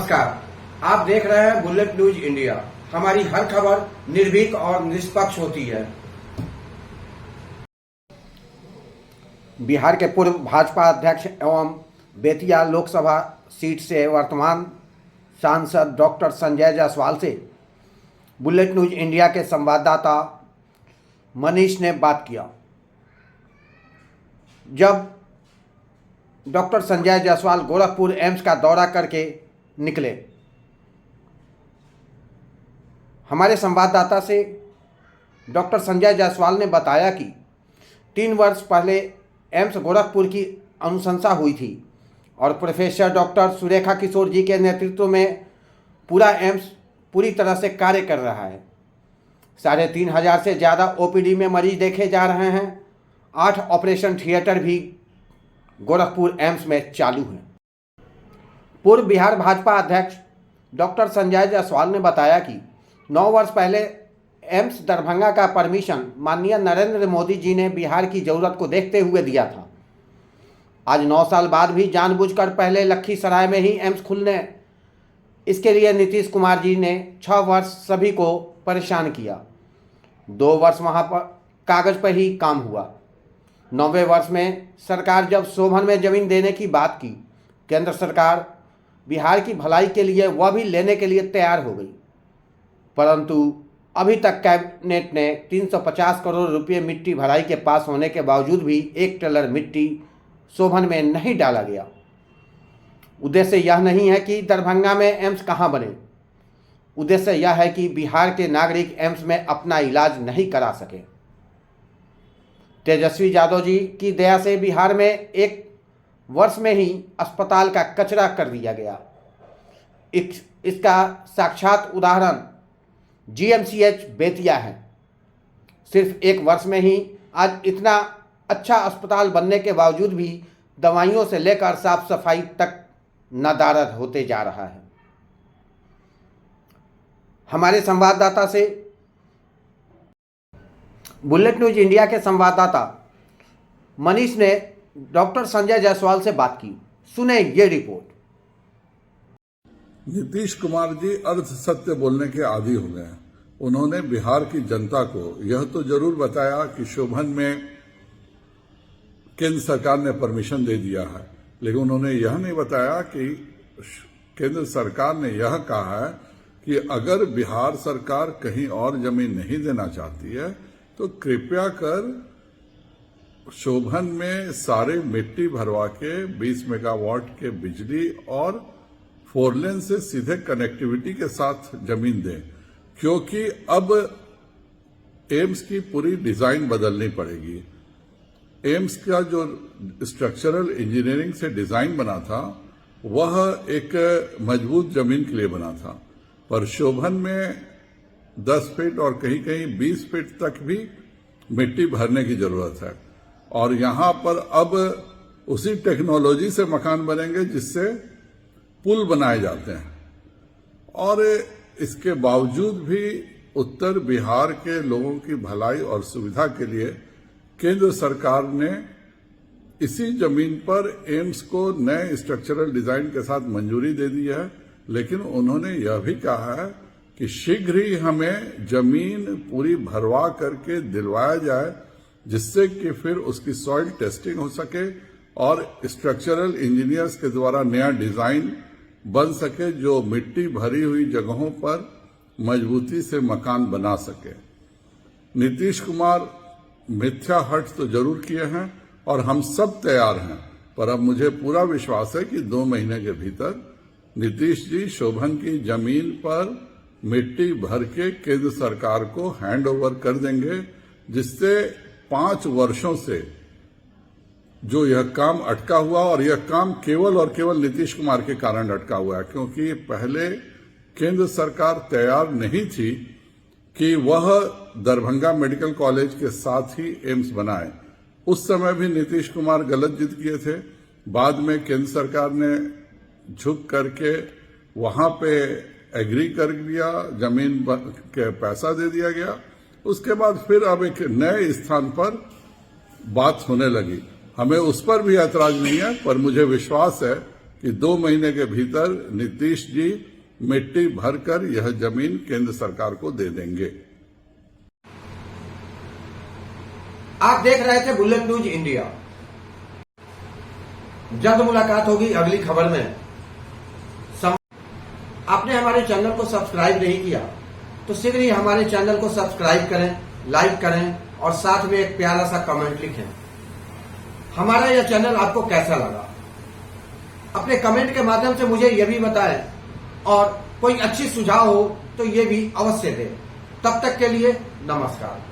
नमस्कार, आप देख रहे हैं बुलेट न्यूज इंडिया। हमारी हर खबर निर्भीक और निष्पक्ष होती है। बिहार के पूर्व भाजपा अध्यक्ष एवं बेतिया लोकसभा सीट से वर्तमान सांसद डॉक्टर संजय जायसवाल से बुलेट न्यूज इंडिया के संवाददाता मनीष ने बात किया। जब डॉक्टर संजय जायसवाल गोरखपुर एम्स का दौरा करके निकले, हमारे संवाददाता से डॉक्टर संजय जायसवाल ने बताया कि 3 वर्ष पहले एम्स गोरखपुर की अनुशंसा हुई थी और प्रोफेसर डॉक्टर सुरेखा किशोर जी के नेतृत्व में पूरा एम्स पूरी तरह से कार्य कर रहा है। 3500 से ज़्यादा ओपीडी में मरीज देखे जा रहे हैं। 8 ऑपरेशन थिएटर भी गोरखपुर एम्स में चालू हैं। पूर्व बिहार भाजपा अध्यक्ष डॉक्टर संजय जायसवाल ने बताया कि 9 वर्ष पहले एम्स दरभंगा का परमिशन माननीय नरेंद्र मोदी जी ने बिहार की ज़रूरत को देखते हुए दिया था। आज 9 साल बाद भी जानबूझकर पहले लखीसराय में ही एम्स खुलने, इसके लिए नीतीश कुमार जी ने 6 वर्ष सभी को परेशान किया। 2 वर्ष वहाँ पर कागज़ पर ही काम हुआ। 9वें वर्ष में सरकार जब शोभन में ज़मीन देने की बात की, केंद्र सरकार बिहार की भलाई के लिए वह भी लेने के लिए तैयार हो गई, परंतु अभी तक कैबिनेट ने 350 करोड़ रुपये मिट्टी भराई के पास होने के बावजूद भी 1 टेलर मिट्टी शोभन में नहीं डाला गया। उद्देश्य यह नहीं है कि दरभंगा में एम्स कहाँ बने, उद्देश्य यह है कि बिहार के नागरिक एम्स में अपना इलाज नहीं करा सके। तेजस्वी यादव जी की दया से बिहार में 1 वर्ष में ही अस्पताल का कचरा कर दिया गया। इसका साक्षात उदाहरण जीएमसीएच बेतिया है। सिर्फ 1 वर्ष में ही आज इतना अच्छा अस्पताल बनने के बावजूद भी दवाइयों से लेकर साफ सफाई तक नदारद होते जा रहा है। हमारे संवाददाता से बुलेट न्यूज इंडिया के संवाददाता मनीष ने डॉक्टर संजय जायसवाल से बात की। सुने ये रिपोर्ट। नीतीश कुमार जी अर्ध सत्य बोलने के आदी हो गए हैं। उन्होंने बिहार की जनता को यह तो जरूर बताया कि शोभन में केंद्र सरकार ने परमिशन दे दिया है, लेकिन उन्होंने यह नहीं बताया कि केंद्र सरकार ने यह कहा है कि अगर बिहार सरकार कहीं और जमीन नहीं देना चाहती है तो कृपया कर शोभन में सारे मिट्टी भरवा के 20 मेगावाट के बिजली और 4 लेन से सीधे कनेक्टिविटी के साथ जमीन दें, क्योंकि अब एम्स की पूरी डिजाइन बदलनी पड़ेगी। एम्स का जो स्ट्रक्चरल इंजीनियरिंग से डिजाइन बना था वह एक मजबूत जमीन के लिए बना था, पर शोभन में 10 फीट और कहीं कहीं 20 फीट तक भी मिट्टी भरने की जरूरत है। और यहां पर अब उसी टेक्नोलॉजी से मकान बनेंगे जिससे पुल बनाए जाते हैं। और इसके बावजूद भी उत्तर बिहार के लोगों की भलाई और सुविधा के लिए केंद्र सरकार ने इसी जमीन पर एम्स को नए स्ट्रक्चरल डिजाइन के साथ मंजूरी दे दी है, लेकिन उन्होंने यह भी कहा है कि शीघ्र ही हमें जमीन पूरी भरवा करके दिलवाया जाए, जिससे कि फिर उसकी सॉइल टेस्टिंग हो सके और स्ट्रक्चरल इंजीनियर्स के द्वारा नया डिजाइन बन सके जो मिट्टी भरी हुई जगहों पर मजबूती से मकान बना सके। नीतीश कुमार मिथ्या हट तो जरूर किए हैं और हम सब तैयार हैं, पर अब मुझे पूरा विश्वास है कि 2 महीने के भीतर नीतीश जी शोभन की जमीन पर मिट्टी भर के केंद्र सरकार को हैंड ओवर कर देंगे, जिससे 5 वर्षों से जो यह काम अटका हुआ, और यह काम केवल और केवल नीतीश कुमार के कारण अटका हुआ है, क्योंकि पहले केंद्र सरकार तैयार नहीं थी कि वह दरभंगा मेडिकल कॉलेज के साथ ही एम्स बनाए। उस समय भी नीतीश कुमार गलत जिद किए थे। बाद में केंद्र सरकार ने झुक करके वहां पे एग्री कर लिया, जमीन के पैसा दे दिया गया। उसके बाद फिर अब एक नए स्थान पर बात होने लगी। हमें उस पर भी ऐतराज नहीं है, पर मुझे विश्वास है कि 2 महीने के भीतर नीतीश जी मिट्टी भरकर यह जमीन केंद्र सरकार को दे देंगे। आप देख रहे थे बुलेट न्यूज इंडिया। जल्द मुलाकात होगी अगली खबर में। आपने हमारे चैनल को सब्सक्राइब नहीं किया तो शीघ्र ही हमारे चैनल को सब्सक्राइब करें, लाइक करें और साथ में एक प्यारा सा कमेंट लिखें। हमारा यह चैनल आपको कैसा लगा अपने कमेंट के माध्यम से मुझे यह भी बताएं और कोई अच्छी सुझाव हो तो ये भी अवश्य दें। तब तक के लिए नमस्कार।